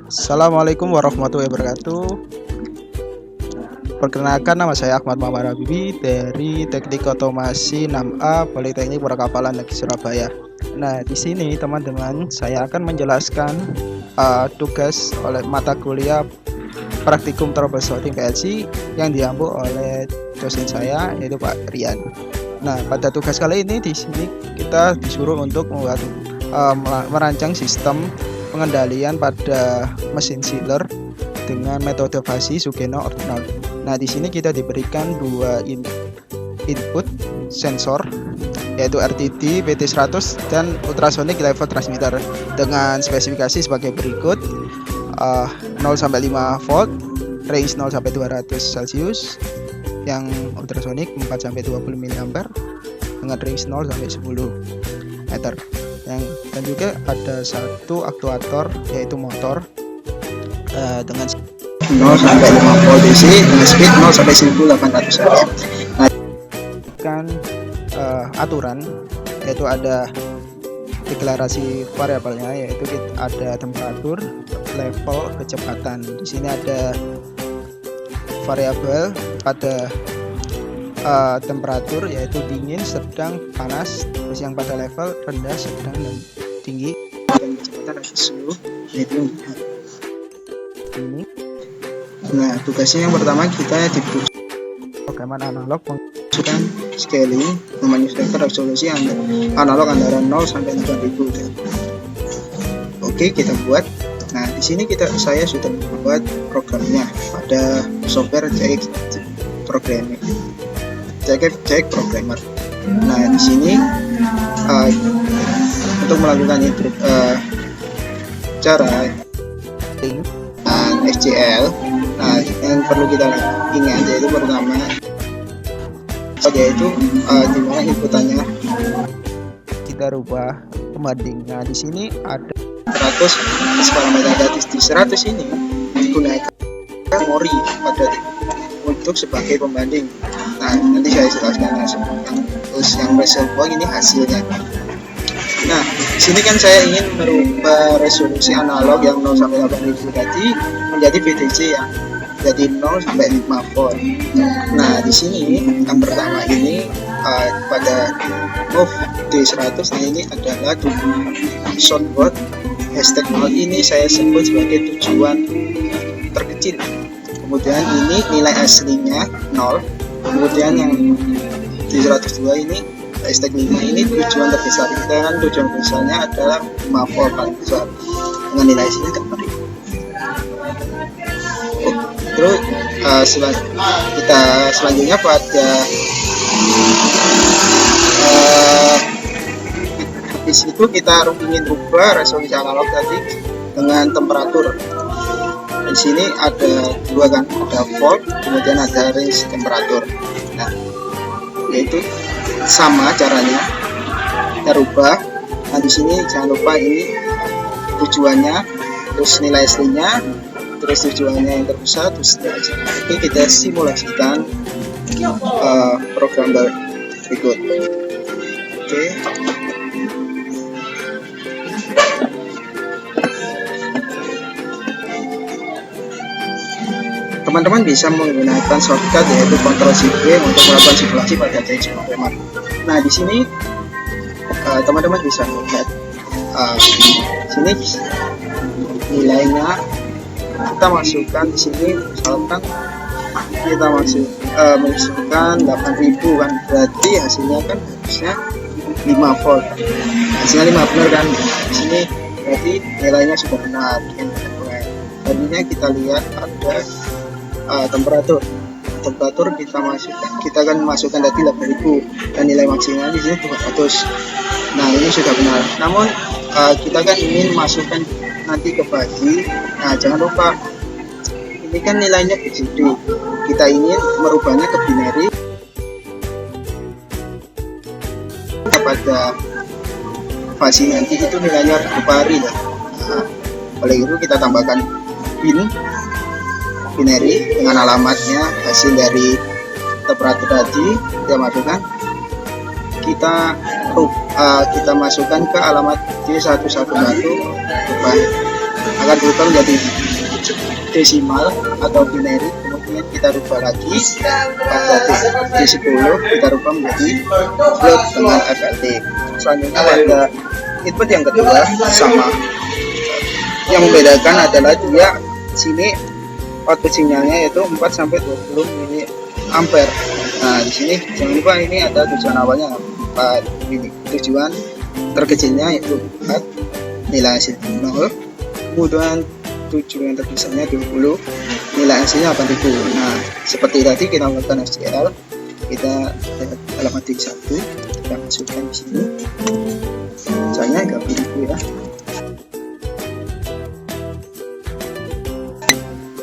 Assalamualaikum warahmatullahi wabarakatuh. Perkenalkan, nama saya Ahmad Muhammad Habibi dari Teknik Otomasi 6A Politeknik Perkapalan Negeri Surabaya. Nah, di sini teman-teman saya akan menjelaskan tugas oleh mata kuliah praktikum troubleshooting PLC yang diambil oleh dosen saya, yaitu Pak Rian. Nah, pada tugas kali ini di sini kita disuruh untuk membuat merancang sistem pengendalian pada mesin sealer dengan metode fasi Sugeno ordinal. Nah, di sini kita diberikan dua input sensor, yaitu RTD PT100 dan ultrasonic level transmitter dengan spesifikasi sebagai berikut: 0 sampai 5 volt, range 0 sampai 200 Celcius, yang ultrasonic 4 sampai 20 mA dengan range 0 sampai 10 meter. Dan juga ada satu aktuator, yaitu motor dengan 0 sampai 5 volt DC dengan speed 0 sampai 1800 rpm. Nah, kan aturan, yaitu ada deklarasi variabelnya, yaitu ada temperatur, level, kecepatan. Di sini ada variabel pada temperatur, yaitu dingin, sedang, panas. Terus yang pada level rendah, sedang, dan tinggi. Dan kecepatan absolut, yaitu ini. Nah, tugasnya yang pertama kita diberi program analog menunjukkan scaling, menyesuaikan resolusi analog antara 0 sampai 3000. Oke, kita buat. Nah, di sini saya sudah membuat programnya pada software CX Programmer. Nah, di sini untuk melakukan cara SCL, nah, yang perlu kita ingat yaitu pertama, yaitu dimana inputannya kita rubah pembanding. Nah, di sini ada 100 parameter. Di 100 ini digunakan memori pada untuk sebagai pembanding. Nah, nanti saya jelaskan terus yang reservoir ini hasilnya. Nah, di sini kan saya ingin merubah resolusi analog yang 0 sampai 8000 tadi menjadi VDC yang jadi 0 sampai 5 volt. Nah, di sini yang pertama ini pada move D100 ini adalah shortboard hashtag 0 ini saya sebut sebagai tujuan terkecil. Kemudian ini nilai aslinya 0. Kemudian yang di 102 ini hashtag 5 ini tujuan terbesar. Kita kan tujuan besarnya adalah 5 volt paling besar dengan nilai aslinya kan 4. Terus selanjutnya pada habis itu kita ingin rubah resolusi analog tadi dengan temperatur. Di sini ada dua kan, ada volt, kemudian ada range temperatur. Nah, yaitu sama caranya kita rubah. Nah, di sini jangan lupa ini tujuannya, terus nilai aslinya, terus tujuannya yang terbesar, terus nilai aslinya. Oke, kita simulasikan program berikut. Oke. Teman-teman bisa menggunakan shortcut yaitu Ctrl+C+V untuk melakukan simulasi pada CX Programmer. Nah, di sini teman-teman bisa melihat sini nilainya kita masukkan di sini, misalkan kita masukkan 8000 kan, berarti hasilnya kan harusnya 5 volt. Hasilnya 5 benar kan? Di sini berarti nilainya sudah benar. Tadinya kita lihat ada temperatur kita akan masukkan tadi 8000 dan nilai maksimal di sini 200. Nah, ini sudah benar. Namun kita kan ingin masukkan nanti ke bagi. Nah, jangan lupa ini kan nilainya BCD, kita ingin merubahnya ke binary pada fasi nanti itu nilainya binary. Nah, oleh itu kita tambahkan binary dengan alamatnya hasil dari temperatur tadi kita masukkan, kita masukkan ke alamat D111 akan berubah menjadi desimal atau binary. Kemudian kita rubah lagi pada D10, kita rubah menjadi float dengan FLT. Selanjutnya pada input yang kedua sama. Yang membedakan adalah dia sini output sinyalnya yaitu 4 sampai 20 mA. Nah, di sini jangan lupa ini ada tujuan awalnya 4 ini. Tujuan terkecilnya yaitu 4, nilai hasil 0. Kemudian tujuan terbesarnya 20, nilai hasilnya 8000. Nah, seperti tadi kita melakukan SCL, kita lihat alamat D1, kita masukkan di sini. Misalnya 3000 ya.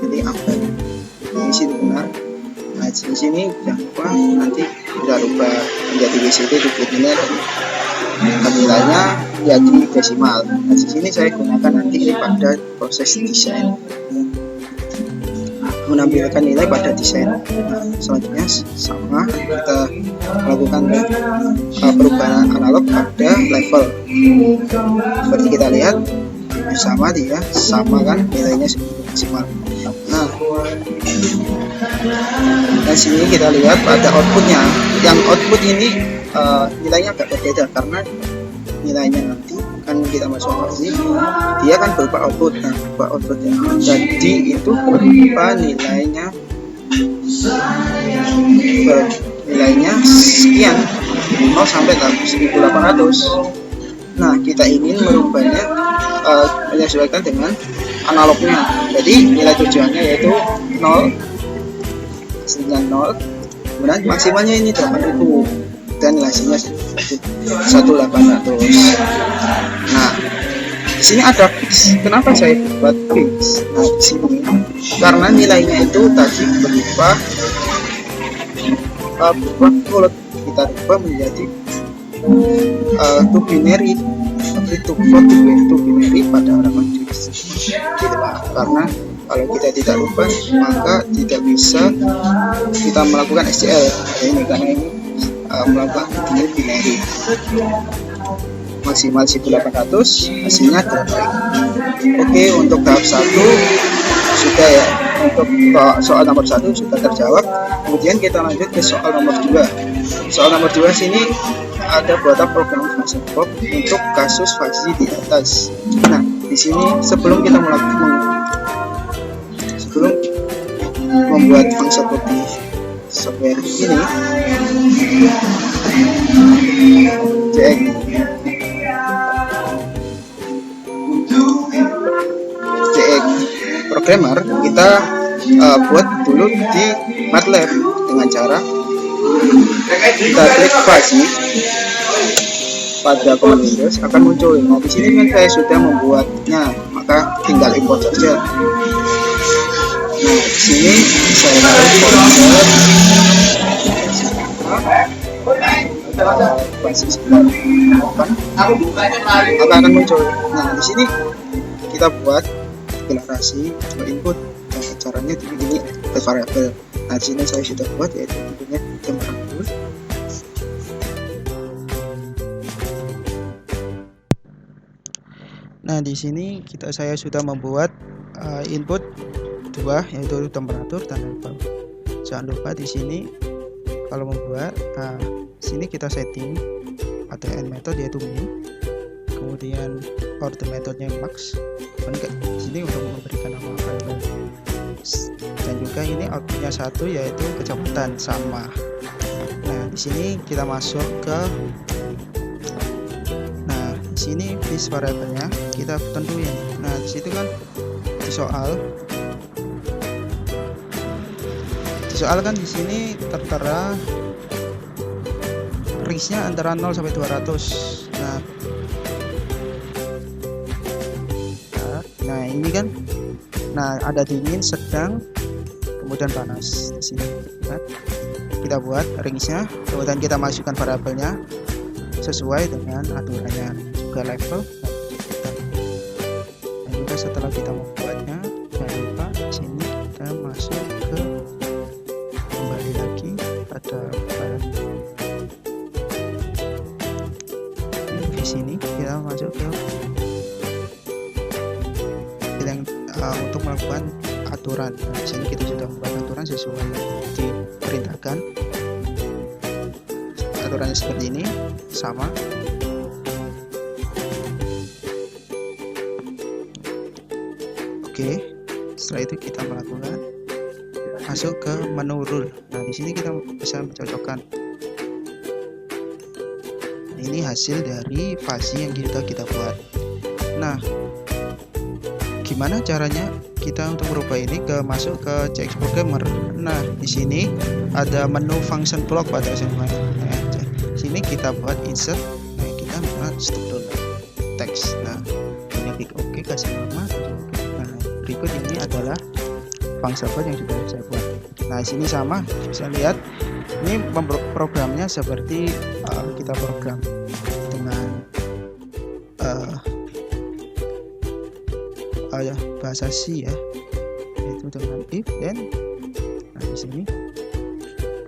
Jadi ampere di sini benar. Nah, di sini jangan lupa nanti kita rubah menjadi WCD duplikatnya dan nilainya jadi desimal. Nah, di sini saya gunakan nanti ini pada proses desain, menampilkan nilai pada desain. Nah, selanjutnya sama kita melakukan perubahan analog pada level. Seperti kita lihat sama dia, sama kan nilainya desimal. Nah, dan sini kita lihat pada outputnya. Yang output ini nilainya agak berbeda karena nilainya nanti kan kita masukkan lagi, dia kan berupa output. Nah, berupa outputnya jadi itu berupa nilainya sekian 0 sampai 1800. Nah, kita ingin merubahnya menyesuaikan dengan analognya. Jadi nilai tujuannya yaitu 0, hasilnya 0, kemudian maksimalnya ini 8000 dan hasilnya 1800. Nah, di sini ada fix. Kenapa saya buat fix? Nah, di sini karena nilainya itu tadi berupa float, kita rubah menjadi to binary, tapi to float to binary pada halaman karena kalau kita tidak rubah maka tidak bisa kita melakukan SCL ini, karena ini melakukan binary. Maksimal 1800, hasilnya 8. Oke, untuk tahap 1 sudah ya. Untuk soal nomor 1 sudah terjawab. Kemudian kita lanjut ke soal nomor 2. Soal nomor 2 sini ada buatan program function pop untuk kasus fuzzy di atas. Nah, di sini sebelum kita membuat function pop di software ini, cek programmer, kita buat dulu di MATLAB dengan cara kita klik fuzzy pada command Windows akan muncul. Nah, di sini kan saya sudah membuatnya, maka tinggal import saja. Nah, di sini saya taruh folder fuzzy akan muncul. Nah, di sini kita buat deklarasi input. Nah, caranya begini, variabel. Nah, di sini saya sudah buat yaitu tentunya temperatur. Nah, di sini saya sudah membuat input 2 yaitu temperatur dan level. Jangan lupa di sini kalau membuat, sini kita setting pada end method yaitu min, kemudian order methodnya max. Di sini untuk memberikan nama variabel, dan juga ini outputnya 1 yaitu kecepatan sama. Nah, di sini kita masuk ke, nah di sini base variabelnya kita tentuin. Nah, di situ kan di soal kan di sini tertera range-nya antara 0 sampai 200. Nah, ini kan, nah ada dingin, sedang, kemudian panas. Di sini kita buat range-nya, kemudian kita masukkan variabelnya sesuai dengan aturannya, juga level. Dan juga setelah kita membuatnya, jangan lupa di sini kita masuk ke, kembali lagi pada di sini kita masuk ke, kita untuk melakukan aturan. Nah, di sini kita sudah membuat aturan sesuai yang diperintahkan. Aturannya seperti ini, sama. Oke, setelah itu kita melakukan masuk ke menu rule. Nah, di sini kita bisa mencocokkan. Ini hasil dari fasi yang kita buat. Nah, gimana caranya kita untuk merubah ini masuk ke CX Programmer? Nah, di sini ada menu function block pada SMA. Nah, di sini kita buat insert. Nah, kita buat struktur teks. Nah, ini klik OK, kasih nama. Nah, berikut ini adalah function block yang sudah saya buat. Nah, di sini sama, bisa lihat ini programnya seperti kita program dengan bahasa C ya, yaitu dengan if then. Nah, di sini.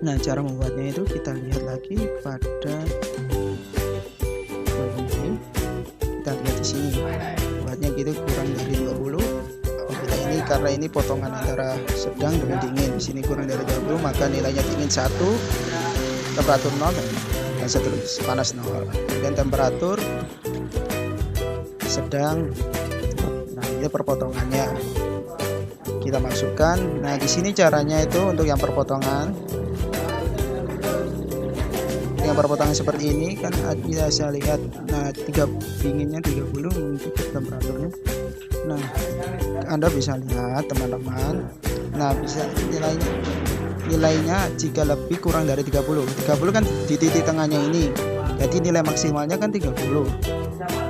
Nah, cara membuatnya itu kita lihat lagi pada ini. Kita lihat di sini. Buatnya gitu kurang dari 20. Ini karena ini potongan antara sedang dengan dingin. Di sini kurang dari 20, maka nilainya dingin 1, temperatur 0, dan seterusnya panas 0. Dan temperatur sedang. Nah, ini perpotongannya kita masukkan. Nah, di sini caranya itu untuk yang perpotongan. Yang perpotongan seperti ini kan kita bisa lihat. Nah, dinginnya 30 untuk temperaturnya. Nah, Anda bisa lihat teman-teman. Nah, bisa nilainya jika lebih kurang dari 30 kan di titik tengahnya ini, jadi nilai maksimalnya kan 30.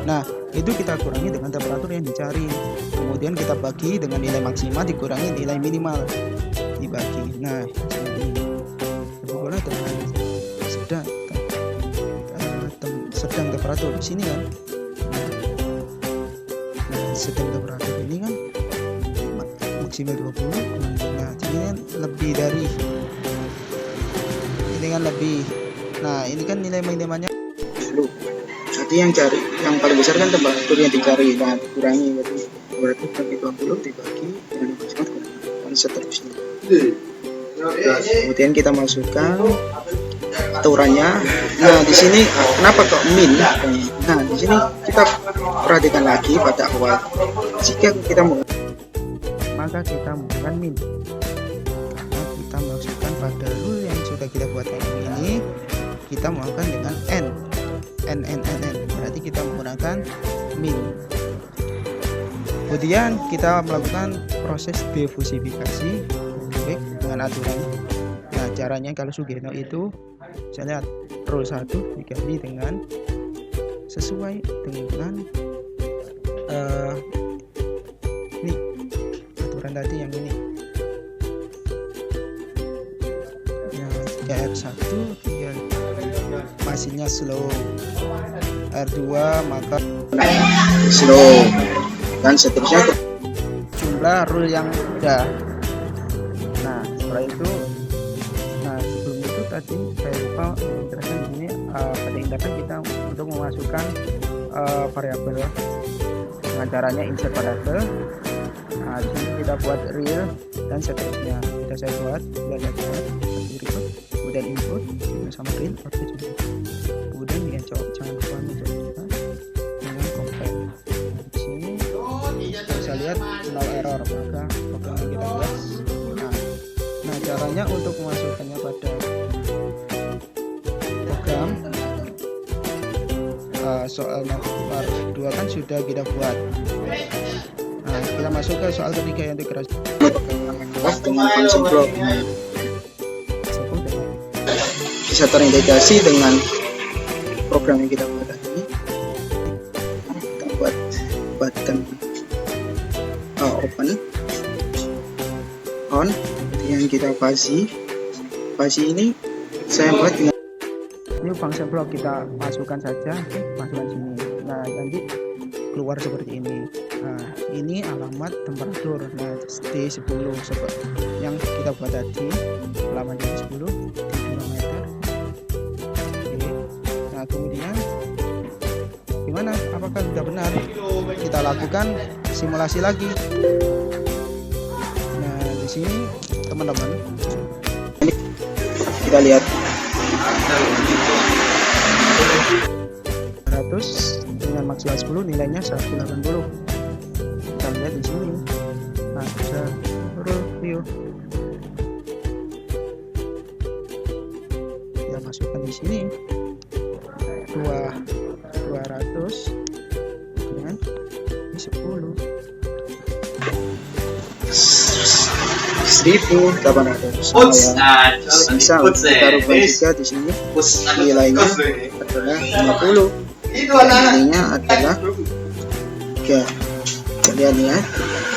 Nah, itu kita kurangi dengan temperatur yang dicari, kemudian kita bagi dengan nilai maksimal dikurangi nilai minimal dibagi. Nah, ini boleh dengan sedang temperatur di sini kan. Nah, sedang temperatur ini kan maksimal 20. Nah, ini kan lebih dari ini kan lebih. Nah, ini kan nilai minimalnya 10. Jadi yang paling besar kan temperatur yang dicari. Nah, dikurangi berarti bagi 20 dibagi dengan maksimal dan seterusnya. Nah, kemudian kita masukkan aturannya. Nah, di sini kenapa kok min? Nah, di sini kita perhatikan lagi pada awal. Jika kita maka kita menggunakan min, karena kita masukkan pada rule yang sudah kita buat ini, kita melakukan dengan n. Berarti kita menggunakan min. Kemudian kita melakukan proses defusifikasi dengan aturan. Nah, caranya kalau Sugeno itu saya lihat rule 1 diganti dengan sesuai dengan ini aturan tadi yang ini. Nah, jika R1 dia masihnya slow, R2 maka slow, dan seterusnya jumlah rule yang ada. Nah, setelah itu, nah sebelum itu tadi saya lupa menjelaskan di sini pada indahkan kita untuk memasukkan variabel dengan caranya insert variabel. Nah, di sini kita buat real dan seterusnya. Sudah saya buat seperti berikut. Kemudian input sama real output juga. Kemudian dengan jangan lupa mencoba dengan compare. Di sini bisa lihat no error, maka program yang kita buat. Nah, caranya untuk memasukkannya pada program soal nomor 2 kan sudah kita buat. Nah, kita masuk ke soal ketiga yang dikeras dengan function block. Bisa terintegrasi dengan program yang kita buat tadi. Kita buat button open, on, yang kita fasi ini saya buat dengan ini function block, kita masukkan saja, masukkan sini. Nah, nanti keluar seperti ini. Nah, ini alamat temperatur. Nah, D10 seperti yang kita buat tadi, alamat D10 di 2 meter. Oke. Nah, kemudian gimana? Apakah sudah benar? Kita lakukan simulasi lagi. di sini teman-teman, kita lihat 100 dengan maksimal 10 nilainya 180. Kita lihat di sini ada review, kita masukkan di sini 200 dengan 10 1.800. Misal kita rubah juga di sini nilainya adalah 50, nilainya adalah 3. Kalian lihat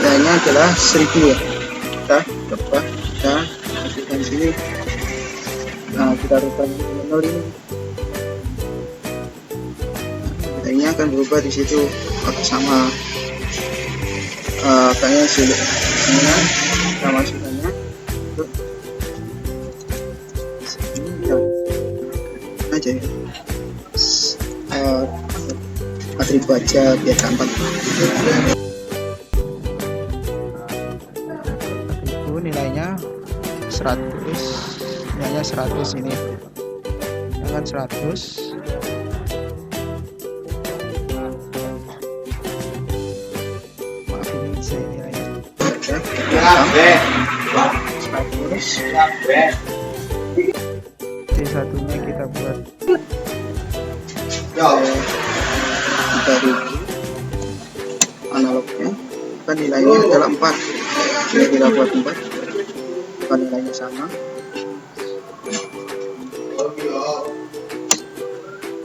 nilainya adalah 1000 ya. Kita coba kita masukkan sini. Nah, kita rubah dengan 0 ini. Nilainya akan berubah di situ sama kayaknya sulit. Kita masukkannya untuk sini aja ya, 4.000 aja biar gampang. 4.000 nilainya 100 ini dengan 100. Maaf ini saya nilainya 100. Satunya kita buat 3.000 analognya, kan nilainya adalah 4. Jadi kita buat 4, kan nilainya sama,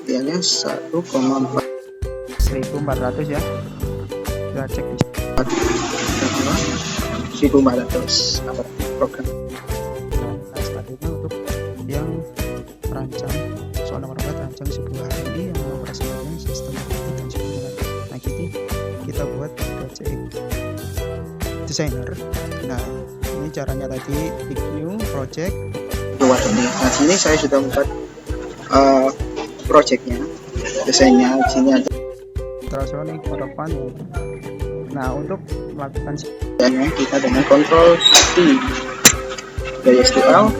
nilainya 1,4 1.400 ya. Kita cek di 1.400 program. Nah, selanjutnya untuk yang terancam soal nomor 4, terancam sebuah hari yang mengoperasikan sistem dan sebagainya. Nah, kita buat project designer. Nah, ini caranya tadi, klik new project. Buat ini. Nah, sini saya sudah membuat projectnya, desainnya. Sini ada ultrasonic motor panel. Nah, untuk melakukan semuanya kita dengan Ctrl T dari STL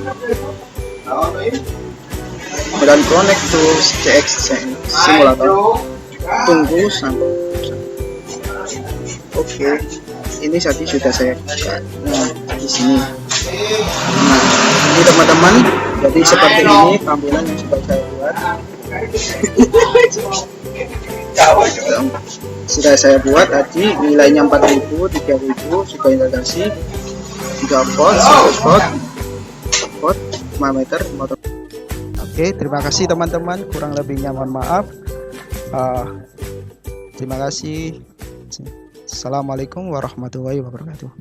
dan connect to CX simulator. Tunggu sampai oke. Ini tadi sudah saya buka. Nah, di sini. Nah, ini teman-teman, jadi seperti ini tampilan yang sudah saya buat. Sudah saya buat tadi, nilainya 4.000, 3.000 sudah integrasi 3 volt, 1 volt, 5 meter motor. Oke, terima kasih teman-teman, kurang lebihnya mohon maaf. Terima kasih. Assalamualaikum warahmatullahi wabarakatuh.